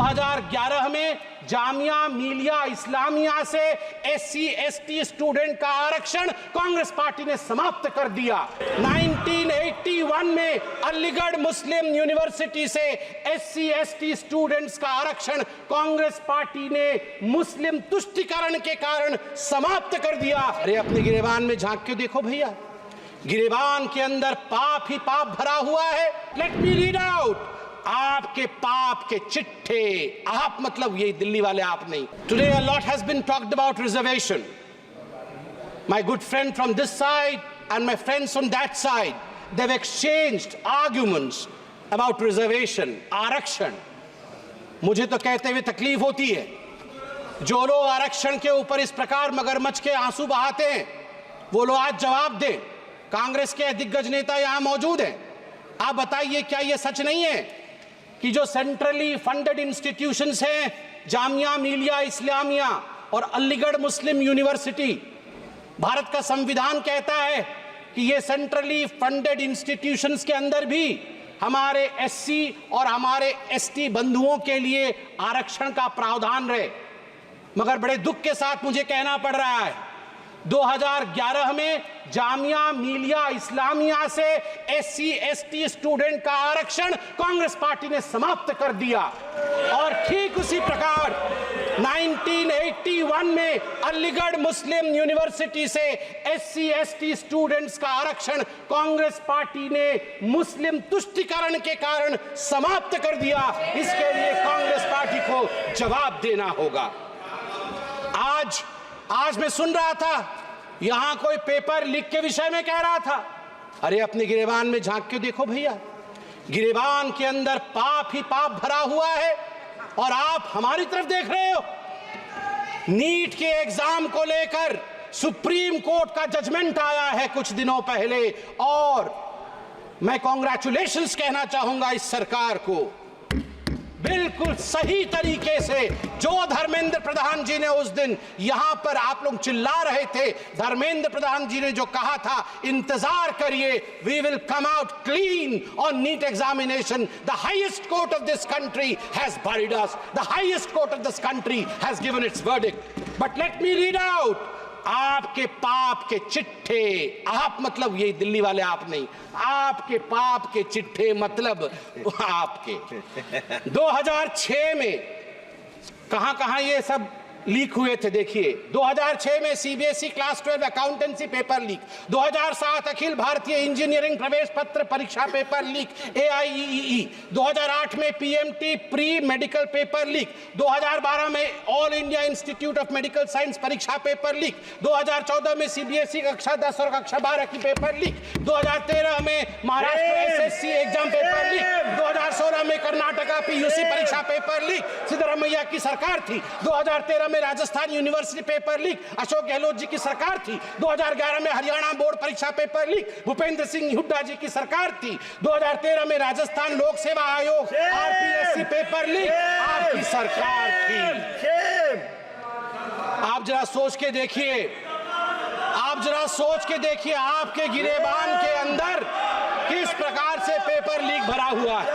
2011 में जामिया मिलिया इस्लामिया से SC/ST student का आरक्षण कांग्रेस पार्टी ने समाप्त कर दिया। 1981 में अलीगढ़ मुस्लिम यूनिवर्सिटी से SC/ST स्टूडेंट्स का आरक्षण कांग्रेस पार्टी ने मुस्लिम तुष्टीकरण के कारण समाप्त कर दिया। अरे अपने गिरेबान में झांक के देखो भैया, गिरेबान के अंदर पाप ही पाप भरा हुआ है। लेट मी रीड आउट आपके पाप के चिट्ठे। आप मतलब ये दिल्ली वाले आप नहीं। Today a lot has been talked about reservation. My good friend from this side and my friends from that side, they've exchanged arguments about reservation, आरक्षण। मुझे तो कहते हुए तकलीफ होती है, जो लोग आरक्षण के ऊपर इस प्रकार मगरमच्छ के आंसू बहाते हैं, वो लोग आज जवाब दें। कांग्रेस के दिग्गज नेता यहां मौजूद हैं, आप बताइए क्या यह सच नहीं है कि जो सेंट्रली फंडेड इंस्टीट्यूशंस हैं, जामिया मिलिया इस्लामिया और अलीगढ़ मुस्लिम यूनिवर्सिटी, भारत का संविधान कहता है कि ये सेंट्रली फंडेड इंस्टीट्यूशंस के अंदर भी हमारे SC और हमारे ST बंधुओं के लिए आरक्षण का प्रावधान रहे। मगर बड़े दुख के साथ मुझे कहना पड़ रहा है, 2011 में जामिया मिलिया इस्लामिया से SC/ST स्टूडेंट का आरक्षण कांग्रेस पार्टी ने समाप्त कर दिया। और ठीक उसी प्रकार 1981 में अलीगढ़ मुस्लिम यूनिवर्सिटी से SC/ST स्टूडेंट्स का आरक्षण कांग्रेस पार्टी ने मुस्लिम तुष्टीकरण के कारण समाप्त कर दिया। इसके लिए कांग्रेस पार्टी को जवाब देना होगा। आज मैं सुन रहा था, यहां कोई पेपर लीक के विषय में कह रहा था। अरे अपने गिरेबान में झांक के देखो भैया, गिरेबान के अंदर पाप ही पाप भरा हुआ है और आप हमारी तरफ देख रहे हो। नीट के एग्जाम को लेकर सुप्रीम कोर्ट का जजमेंट आया है कुछ दिनों पहले, और मैं कांग्रेचुलेशंस कहना चाहूंगा इस सरकार को। बिल्कुल सही तरीके से जो धर्मेंद्र प्रधान जी ने उस दिन यहां पर, आप लोग चिल्ला रहे थे, धर्मेंद्र प्रधान जी ने जो कहा था, इंतजार करिए, we will come out clean on NEET examination. The highest court of this country has buried us, the highest court of this country has given its verdict. But let me read out आपके पाप के चिट्ठे। आप मतलब ये दिल्ली वाले आप नहीं, आपके पाप के चिट्ठे मतलब आपके। 2006 में कहां ये सब लीक हुए थे, देखिए। 2006 में CBSE class 12 accountancy paper leak, 2007 Akhil Bharatiya engineering प्रवेश पत्र परीक्षा पेपर लीक AIEEE, 2008 में PMT pre medical paper leak, 2012 में all India institute of medical science परीक्षा पेपर लीक, 2014 में CBSE कक्षा 10 और कक्षा 12 की पेपर लीक, 2013 में Maharashtra SSC exam paper leak, 2016 में कर्नाटका PUC परीक्षा पेपर लीक, सिद्धरामैया की सरकार थी। 2013 में Rajasthan university paper leak, Ashok Gehlot ji की सरकार थी। 2011 में हरियाणा बोर्ड परीक्षा पेपर लीक, भूपेंद्र सिंह हुड्डा जी की सरकार थी। 2013 में राजस्थान लोक सेवा आयोग RPSC पेपर लीक, आपकी सरकार थी। आप जरा सोच के देखिए, आपके गिरेबान के अंदर किस प्रकार से पेपर लीक भरा हुआ है।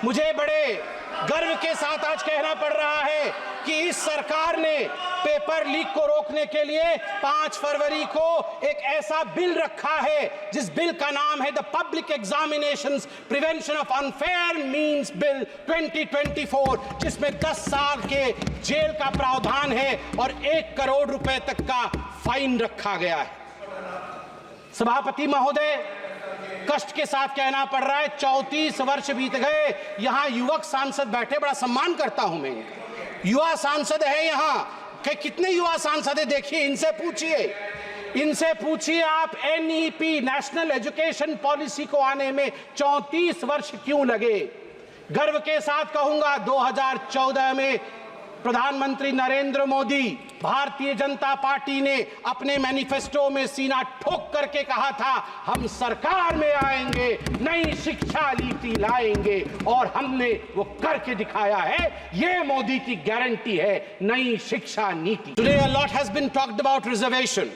मुझे बड़े गर्व के साथ आज कहना पड़ रहा है कि इस सरकार ने पेपर लीक को रोकने के लिए 5 फरवरी को एक ऐसा बिल रखा है, जिस बिल का नाम है the public examinations prevention of unfair means bill 2024, जिसमें 10 साल के जेल का प्रावधान है और 1 करोड़ रुपए तक का फाइन रखा गया है। सभापति महोदय, कष्ट के साथ कहना पड़ रहा है, 34 वर्ष बीत गए, यहां युवक सांसद बैठे, बड़ा सम्मान करता हूं मैं। युवा सांसद है यहां, कितने युवा सांसद है देखिए, इनसे पूछिए आप NEP नेशनल एजुकेशन पॉलिसी को आने में 34 वर्ष क्यों लगे। गर्व के साथ कहूंगा 2014 में प्रधानमंत्री नरेंद्र मोदी, भारतीय जनता पार्टी ने अपने मैनिफेस्टो में सीना ठोक करके कहा था, हम सरकार में आएंगे, नई शिक्षा नीति लाएंगे, और हमने वो करके दिखाया है। ये मोदी की गारंटी है, नई शिक्षा नीति। Today a lot has been talked about reservation.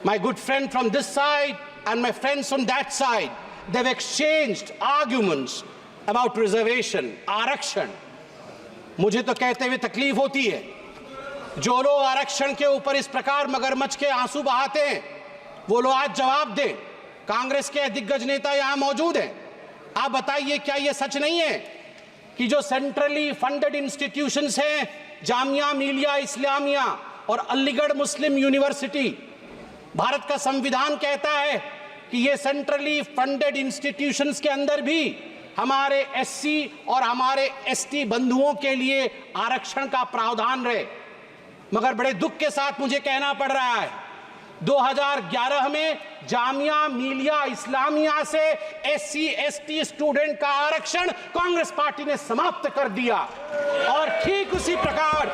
My good friend from this side and my friends from that side, they've exchanged arguments about reservation, आरक्षण। मुझे तो कहते हुए तकलीफ होती है, जो लोग आरक्षण के ऊपर इस प्रकार मगरमच्छ के आंसू बहाते हैं वो लोग आज जवाब दें। कांग्रेस के दिग्गज नेता यहां मौजूद हैं, आप बताइए क्या यह सच नहीं है कि जो सेंट्रली फंडेड इंस्टीट्यूशंस हैं, जामिया मिलिया इस्लामिया और अलीगढ़ मुस्लिम यूनिवर्सिटी, भारत का संविधान कहता है कि ये सेंट्रली फंडेड इंस्टीट्यूशंस के अंदर भी हमारे एससी और हमारे एसटी बंधुओं के लिए आरक्षण का प्रावधान रहे। मगर बड़े दुख के साथ मुझे कहना पड़ रहा है, 2011 में जामिया मिलिया इस्लामिया से एससी एसटी स्टूडेंट का आरक्षण कांग्रेस पार्टी ने समाप्त कर दिया। और ठीक उसी प्रकार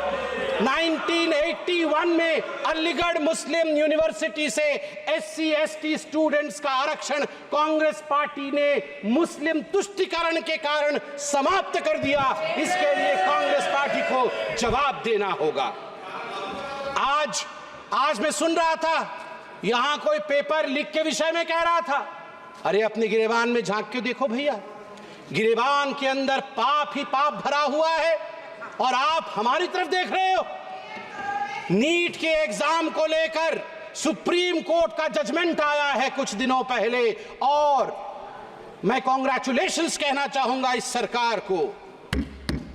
1981 में अलीगढ़ मुस्लिम यूनिवर्सिटी से एससी एसटी स्टूडेंट्स का आरक्षण कांग्रेस पार्टी ने मुस्लिम तुष्टीकरण के कारण समाप्त कर दिया। इसके लिए कांग्रेस पार्टी को जवाब देना होगा। आज मैं सुन रहा था, यहां कोई पेपर लीक के विषय में कह रहा था। अरे अपने गिरेबान में झांक के देखो भैया, गिरेबान के अंदर पाप ही पाप भरा हुआ है और आप हमारी तरफ देख रहे हो। नीट के एग्जाम को लेकर सुप्रीम कोर्ट का जजमेंट आया है कुछ दिनों पहले और मैं कांग्रेचुलेशंस कहना चाहूंगा इस सरकार को।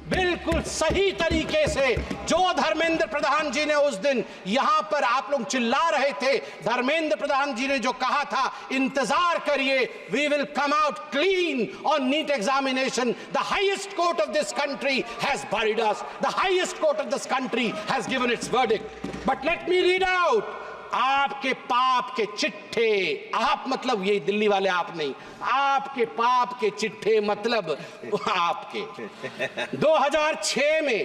बिल्कुल सही तरीके से जो धर्मेंद्र प्रधान जी ने उस दिन यहां पर, आप लोग चिल्ला रहे थे, धर्मेंद्र प्रधान जी ने जो कहा था इंतजार करिए, we will come out clean on NEET examination, the highest court of this country has buried us, the highest court of this country has given its verdict. But let me read out आपके पाप के चिट्ठे, आप मतलब ये दिल्ली वाले आप नहीं, आपके पाप के चिट्ठे मतलब आपके 2006 में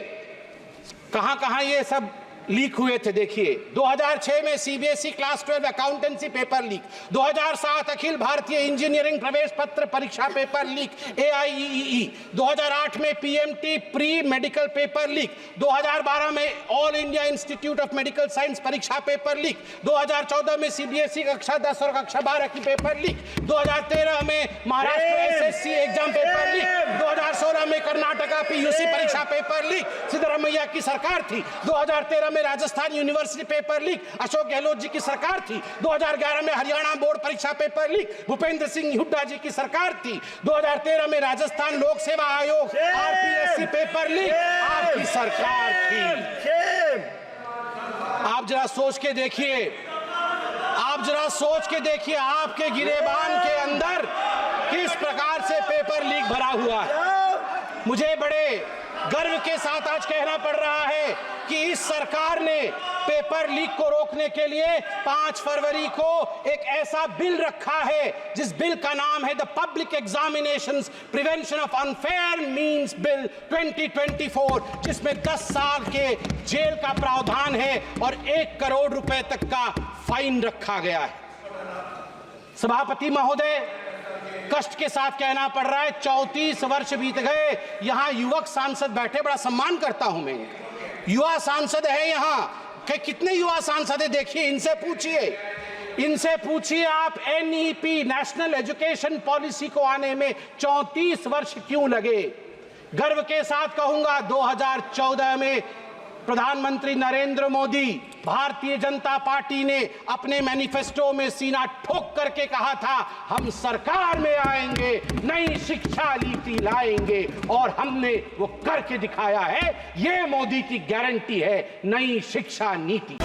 कहां ये सब लीक हुए थे। देखिए 2006 में CBSE class 12 accountancy paper leak, 2007 Akhil Bharatiya engineering प्रवेश पत्र परीक्षा पेपर लीक AIEEE, 2008 में PMT pre medical paper leak, 2012 में all India institute of medical science परीक्षा पेपर लीक, 2014 में सीबीएसई कक्षा 10 और कक्षा 12 की पेपर लीक, 2013 में Maharashtra SSC exam paper leak, 2016 में कर्नाटका PUC परीक्षा पेपर लीक, सिद्धरामैया की सरकार थी, 2013 में Rajasthan university paper leak, Ashok Gehlot ji की सरकार थी, 2011 में हरियाणा बोर्ड परीक्षा पेपर लीक, भूपेंद्र सिंह हुड्डा जी की सरकार थी, 2013 में राजस्थान लोक सेवा आयोग RPSC पेपर लीक आपकी सरकार थी। आप जरा सोच के देखिए, आपके गिरेबान के अंदर किस प्रकार से पेपर लीक भरा हुआ है। मुझे बड़े गर्व के साथ आज कहना पड़ रहा है कि इस सरकार ने पेपर लीक को रोकने के लिए 5 फरवरी को एक ऐसा बिल रखा है जिस बिल का नाम है the public examinations prevention of unfair means bill 2024, जिसमें 10 साल के जेल का प्रावधान है और 1 करोड़ रुपए तक का फाइन रखा गया है। सभापति महोदय, कष्ट के साथ कहना पड़ रहा है 34 वर्ष बीत गए, यहां युवक सांसद बैठे, बड़ा सम्मान करता हूं मैं, युवा सांसद है यहां कि कितने युवा सांसद है, देखिए इनसे पूछिए आप NEP नेशनल एजुकेशन पॉलिसी को आने में 34 वर्ष क्यों लगे। गर्व के साथ कहूंगा 2014 में प्रधानमंत्री नरेंद्र मोदी, भारतीय जनता पार्टी ने अपने मैनिफेस्टो में सीना ठोक करके कहा था हम सरकार में आएंगे, नई शिक्षा नीति लाएंगे, और हमने वो करके दिखाया है। ये मोदी की गारंटी है, नई शिक्षा नीति।